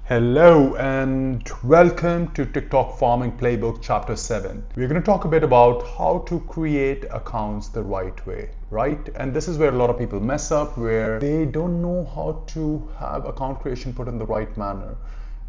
Hello and welcome to TikTok Farming Playbook Chapter 7. We're going to talk a bit about how to create accounts the right way, right? And this is where a lot of people mess up, where they don't know how to have account creation put in the right manner.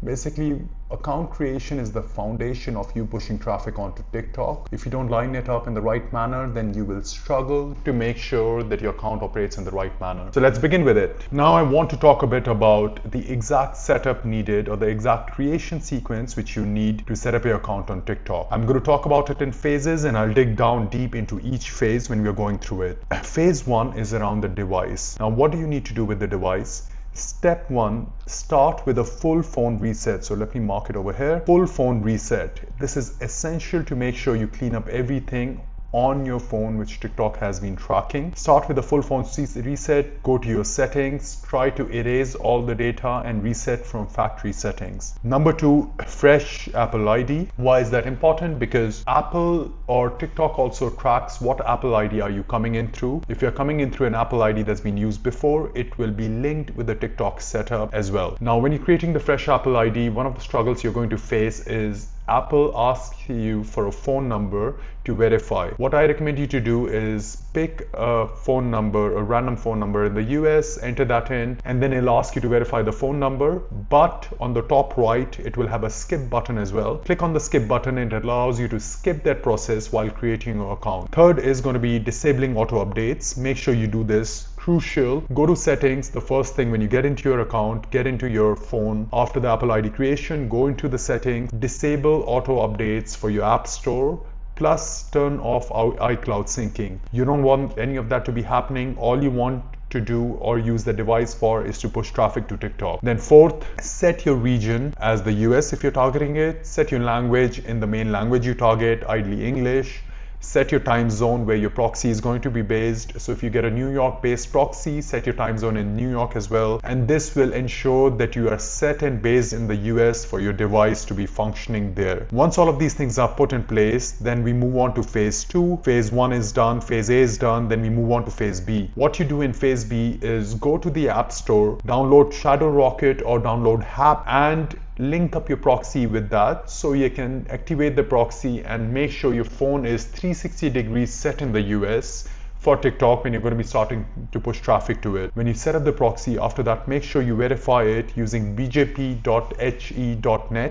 Basically, account creation is the foundation of you pushing traffic onto TikTok. If you don't line it up in the right manner, then you will struggle to make sure that your account operates in the right manner. So let's begin with it. Now I want to talk a bit about the exact setup needed or the exact creation sequence which you need to set up your account on TikTok. I'm going to talk about it in phases and I'll dig down deep into each phase when we're going through it. Phase 1 is around the device. Now what do you need to do with the device? Step 1, start with a full phone reset. So let me mark it over here. Full phone reset. This is essential to make sure you clean up everything on your phone which TikTok has been tracking. Start with a full phone reset, go to your settings, try to erase all the data and reset from factory settings. Number 2, fresh Apple ID. Why is that important? Because Apple or TikTok also tracks what Apple ID are you coming in through. If you're coming in through an Apple ID that's been used before, it will be linked with the TikTok setup as well. Now, when you're creating the fresh Apple ID, one of the struggles you're going to face is Apple asks you for a phone number to verify. What I recommend you to do is pick a phone number, a random phone number in the US, enter that in, and then it'll ask you to verify the phone number. But on the top right, it will have a skip button as well. Click on the skip button and it allows you to skip that process while creating your account. Third is going to be disabling auto updates. Make sure you do this. Crucial. Go to settings. The first thing when you get into your account, get into your phone after the Apple ID creation, go into the settings, disable auto updates for your app store, plus turn off iCloud syncing. You don't want any of that to be happening. All you want to do or use the device for is to push traffic to TikTok. Then fourth, set your region as the US if you're targeting it. Set your language in the main language you target, ideally English. Set your time zone where your proxy is going to be based. So if you get a New York based proxy, set your time zone in New York as well. And this will ensure that you are set and based in the US for your device to be functioning there. Once all of these things are put in place, then we move on to phase 2. Phase 1 is done, phase A is done, then we move on to phase B. What you do in phase B is go to the App Store, download Shadow Rocket or download HAP and link up your proxy with that so you can activate the proxy and make sure your phone is 360 degrees set in the US for TikTok when you're going to be starting to push traffic to it. When you set up the proxy, after that, make sure you verify it using bjp.he.net.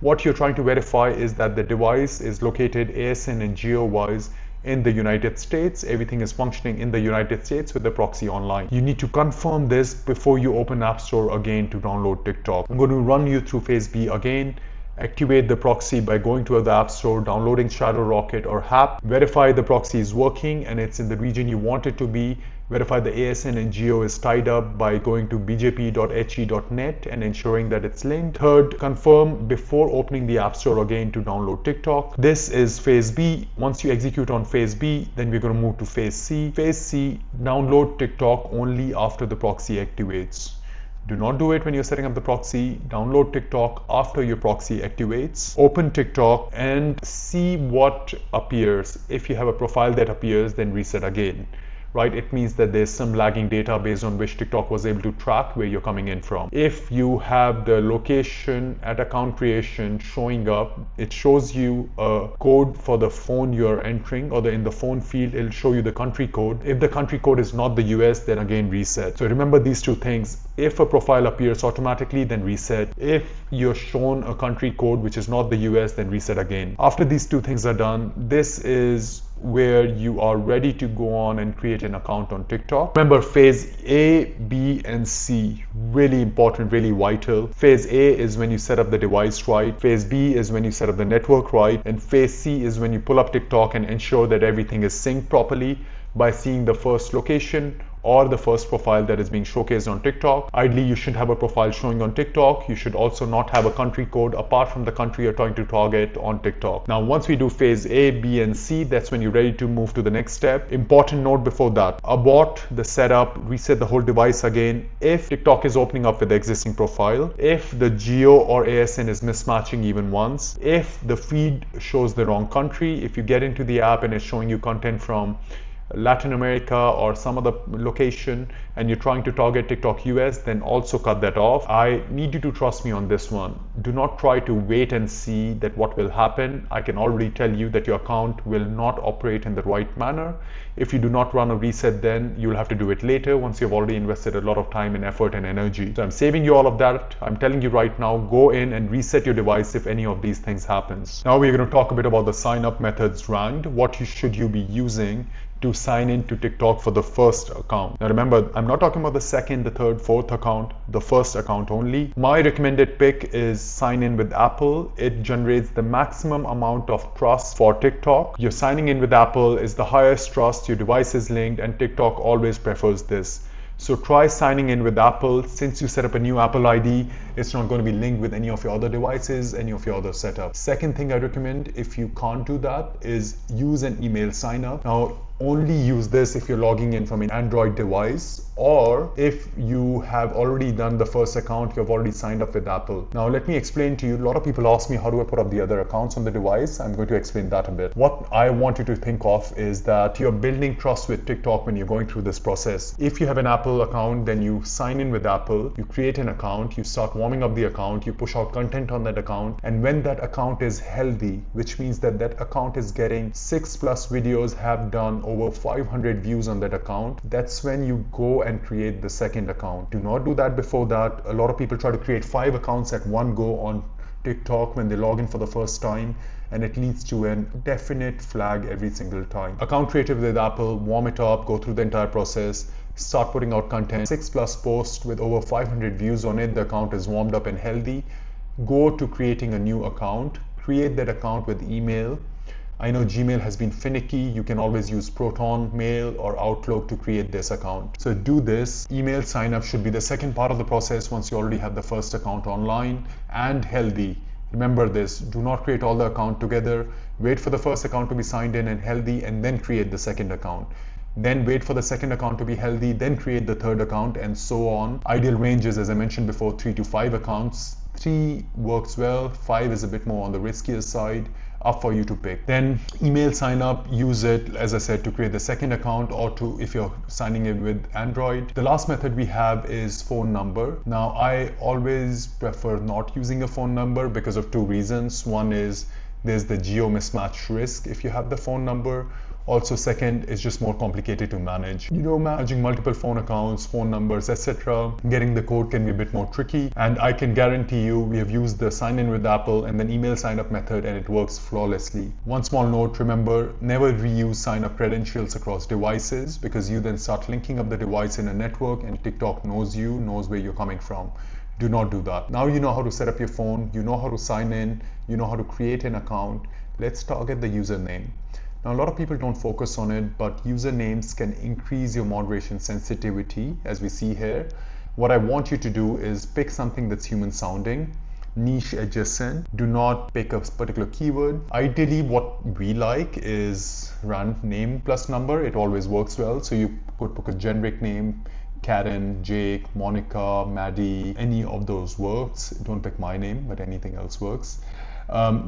What you're trying to verify is that the device is located ASN and geo-wise in the United States. Everything is functioning in the United States with the proxy online. You need to confirm this before you open App Store again to download TikTok. I'm going to run you through phase B again. Activate the proxy by going to the App Store, downloading Shadow Rocket or HAP. Verify the proxy is working and it's in the region you want it to be. Verify the ASN and geo is tied up by going to bjp.he.net and ensuring that it's linked. Third, confirm before opening the App Store again to download TikTok. This is phase B. Once you execute on phase B, then we're going to move to phase C. Phase C, download TikTok only after the proxy activates. Do not do it when you're setting up the proxy. Download TikTok after your proxy activates. Open TikTok and see what appears. If you have a profile that appears, then reset again. Right? It means that there's some lagging data based on which TikTok was able to track where you're coming in from. If you have the location at account creation showing up, it shows you a code for the phone you're entering, or in the phone field, it'll show you the country code. If the country code is not the US, then again reset. So remember these two things. If a profile appears automatically, then reset. If you're shown a country code which is not the US, then reset again. After these two things are done, this is where you are ready to go on and create an account on TikTok. Remember, phase A, B, and C, really important, really vital. Phase A is when you set up the device right. Phase B is when you set up the network right. And phase C is when you pull up TikTok and ensure that everything is synced properly by seeing the first location or the first profile that is being showcased on TikTok. Ideally, you should have a profile showing on TikTok. You should also not have a country code apart from the country you're trying to target on TikTok. Now, once we do phase A, B, and C, that's when you're ready to move to the next step. Important note before that, abort the setup, reset the whole device again if TikTok is opening up with the existing profile, if the geo or ASN is mismatching even once, if the feed shows the wrong country, if you get into the app and it's showing you content from Latin America or some other location and you're trying to target TikTok US, then also cut that off. I need you to trust me on this one. Do not try to wait and see that what will happen. I can already tell you that your account will not operate in the right manner. If you do not run a reset, then you'll have to do it later once you've already invested a lot of time and effort and energy. So I'm saving you all of that. I'm telling you right now, go in and reset your device if any of these things happens. Now we're going to talk a bit about the sign up methods ranked. What should you be using to sign in to TikTok for the first account? Now remember, I'm not talking about the second, the third, fourth account, the first account only. My recommended pick is sign in with Apple. It generates the maximum amount of trust for TikTok. You're signing in with Apple is the highest trust, your device is linked, and TikTok always prefers this. So try signing in with Apple. Since you set up a new Apple ID, it's not going to be linked with any of your other devices, any of your other setups. Second thing I recommend, if you can't do that, is use an email sign up. Now, only use this if you're logging in from an Android device, or if you have already done the first account, you've already signed up with Apple. Now let me explain to you. A lot of people ask me, how do I put up the other accounts on the device? I'm going to explain that a bit. What I want you to think of is that you're building trust with TikTok when you're going through this process. If you have an Apple account, then you sign in with Apple, you create an account, you start warming up the account, you push out content on that account, and when that account is healthy, which means that that account is getting 6+ videos have done over 500 views on that account, that's when you go and create the second account. Do not do that before that. A lot of people try to create 5 accounts at one go on TikTok when they log in for the first time, and it leads to a definite flag every single time. Account created with Apple, warm it up, go through the entire process, start putting out content. 6+ posts with over 500 views on it, the account is warmed up and healthy. Go to creating a new account, create that account with email. I know Gmail has been finicky. You can always use Proton Mail or Outlook to create this account. So do this. Email sign up should be the second part of the process once you already have the first account online and healthy. Remember this, do not create all the account together. Wait for the first account to be signed in and healthy, and then create the second account. Then wait for the second account to be healthy, then create the third account, and so on. Ideal range is, as I mentioned before, 3 to 5 accounts. 3 works well, 5 is a bit more on the riskier side. Up for you to pick. Then email sign up, use it, as I said, to create the second account, or to, if you're signing in with Android. The last method we have is phone number. Now I always prefer not using a phone number because of 2 reasons. One is there's the geo mismatch risk if you have the phone number. Also, second, it's just more complicated to manage. You know, managing multiple phone accounts, phone numbers, etc. Getting the code can be a bit more tricky. And I can guarantee you, we have used the sign in with Apple and then email sign up method, and it works flawlessly. One small note, remember, never reuse sign up credentials across devices, because you then start linking up the device in a network and TikTok knows you, knows where you're coming from. Do not do that. Now you know how to set up your phone, you know how to sign in, you know how to create an account. Let's target the username. Now, a lot of people don't focus on it, but usernames can increase your moderation sensitivity, as we see here. What I want you to do is pick something that's human sounding, niche adjacent. Do not pick a particular keyword. Ideally, what we like is run name plus number. It always works well. So you could pick a generic name, Karen, Jake, Monica, Maddie, any of those works. Don't pick my name, but anything else works.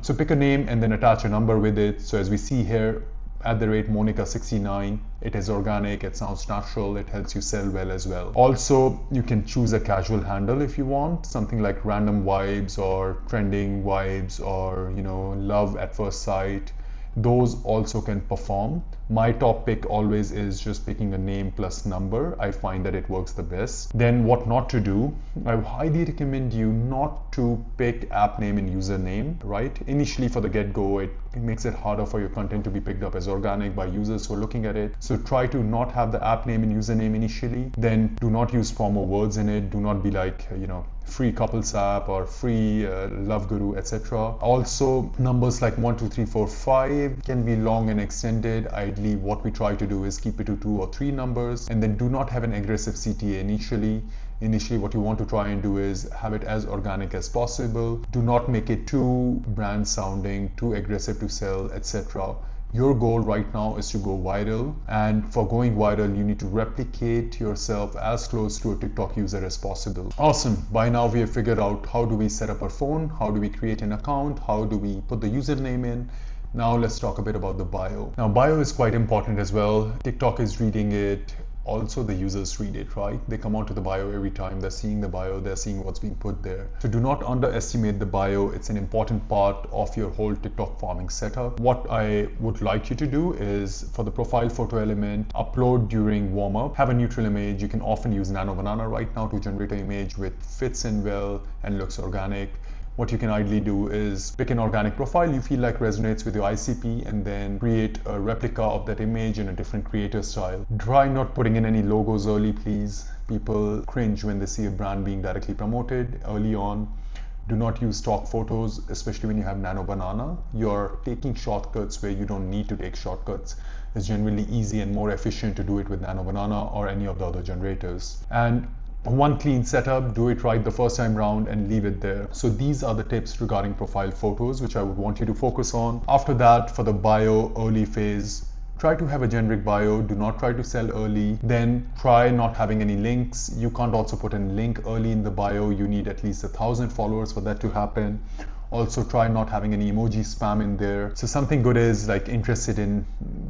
So pick a name and then attach a number with it. So as we see here, @Monica69, it is organic, it sounds natural, it helps you sell well as well. Also, you can choose a casual handle if you want, something like random vibes or trending vibes or, you know, love at first sight. Those also can perform. My top pick always is just picking a name plus number. I find that it works the best. Then what not to do, I highly recommend you not to pick app name and username, right? Initially for the get-go, it makes it harder for your content to be picked up as organic by users who are looking at it. So try to not have the app name and username initially. Then do not use formal words in it. Do not be like, you know, free couples app or free love guru, etc. Also, numbers like 1, 2, 3, 4, 5 can be long and extended. Ideally, what we try to do is keep it to 2 or 3 numbers, and then do not have an aggressive CTA initially. Initially, what you want to try and do is have it as organic as possible. Do not make it too brand sounding, too aggressive to sell, etc. Your goal right now is to go viral, and for going viral, you need to replicate yourself as close to a TikTok user as possible. Awesome. By now we have figured out how do we set up our phone, how do we create an account, how do we put the username in. Now let's talk a bit about the bio. Now bio is quite important as well. TikTok is reading it. Also the users read it, right? They come onto the bio every time. They're seeing the bio, they're seeing what's being put there. So do not underestimate the bio. It's an important part of your whole TikTok farming setup. What I would like you to do is, for the profile photo element, upload during warm-up. Have a neutral image. You can often use Nano Banana right now to generate an image which fits in well and looks organic. What you can ideally do is pick an organic profile you feel like resonates with your ICP and then create a replica of that image in a different creator style. Try not putting in any logos early, please. People cringe when they see a brand being directly promoted early on. Do not use stock photos, especially when you have Nano Banana. You're taking shortcuts where you don't need to take shortcuts. It's generally easy and more efficient to do it with Nano Banana or any of the other generators. And one clean setup, do it right the first time round and leave it there. So these are the tips regarding profile photos which I would want you to focus on. After that, for the bio early phase, try to have a generic bio. Do not try to sell early. Then try not having any links. You can't also put a link early in the bio. You need at least 1,000 followers for that to happen. Also try not having any emoji spam in there. So something good is like interested in,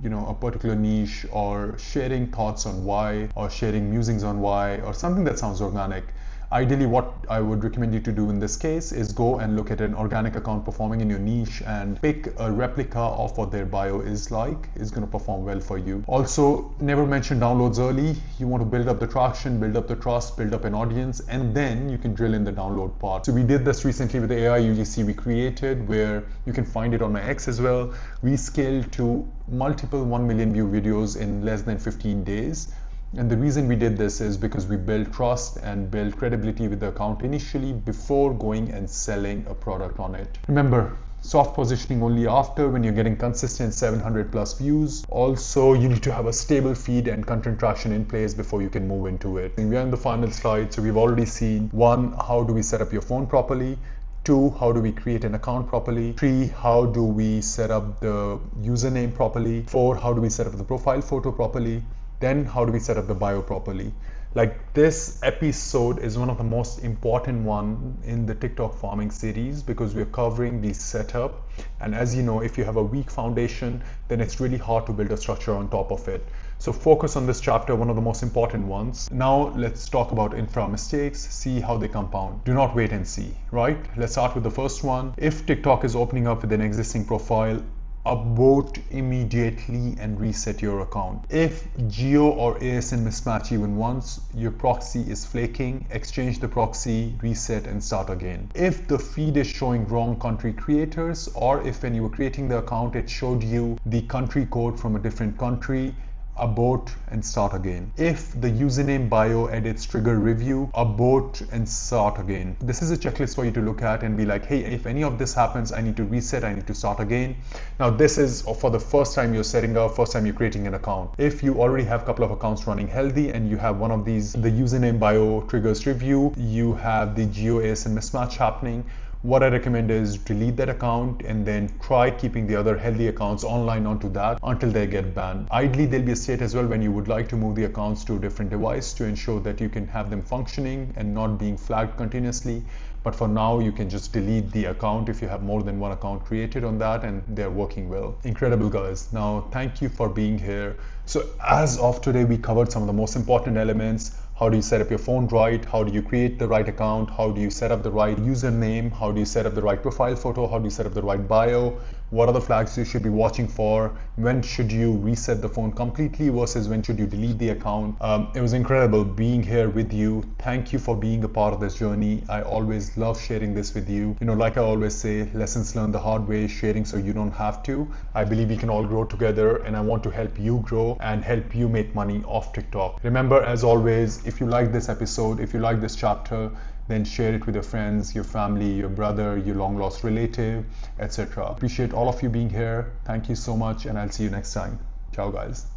a particular niche, or sharing thoughts on why, or sharing musings on why, or something that sounds organic. Ideally, what I would recommend you to do in this case is go and look at an organic account performing in your niche and pick a replica of what their bio is like. It's going to perform well for you. Also, never mention downloads early. You want to build up the traction, build up the trust, build up an audience, and then you can drill in the download part. So we did this recently with the AI UGC we created, where you can find it on my X as well. We scaled to multiple 1 million view videos in less than 15 days. And the reason we did this is because we built trust and built credibility with the account initially before going and selling a product on it. Remember, soft positioning only after, when you're getting consistent 700 plus views. Also, you need to have a stable feed and content traction in place before you can move into it. And we are in the final slide. So we've already seen 1, how do we set up your phone properly? 2, how do we create an account properly? 3, how do we set up the username properly? 4, how do we set up the profile photo properly? Then how do we set up the bio properly? Like, this episode is one of the most important one in the TikTok farming series, because we're covering the setup. And as you know, if you have a weak foundation, then it's really hard to build a structure on top of it. So focus on this chapter, one of the most important ones. Now let's talk about infra mistakes, see how they compound. Do not wait and see, right? Let's start with the first one. If TikTok is opening up with an existing profile, abort immediately and reset your account. If geo or ASN mismatch even once, your proxy is flaking, exchange the proxy, reset and start again. If the feed is showing wrong country creators, or if when you were creating the account it showed you the country code from a different country, abort and start again. If the username bio edits trigger review, abort and start again. This is a checklist for you to look at and be like, hey, if any of this happens, I need to reset, I need to start again. Now this is for the first time you're setting up, first time you're creating an account. If you already have a couple of accounts running healthy and you have one of these, the username bio triggers review, you have the geo ASN mismatch happening, what I recommend is delete that account and then try keeping the other healthy accounts online onto that until they get banned. Ideally, there'll be a state as well when you would like to move the accounts to a different device to ensure that you can have them functioning and not being flagged continuously. But for now, you can just delete the account if you have more than one account created on that and they're working well. Incredible, guys. Now, thank you for being here. So as of today, we covered some of the most important elements. How do you set up your phone right? How do you create the right account? How do you set up the right username? How do you set up the right profile photo? How do you set up the right bio? What are the flags you should be watching for? When should you reset the phone completely versus when should you delete the account? It was incredible being here with you. Thank you for being a part of this journey. I always love sharing this with you. Like I always say, lessons learned the hard way, sharing so you don't have to. I believe we can all grow together and I want to help you grow and help you make money off TikTok. Remember, as always, if you like this episode, if you like this chapter, then share it with your friends, your family, your brother, your long lost relative, etc. Appreciate all of you being here. Thank you so much and I'll see you next time. Ciao, guys.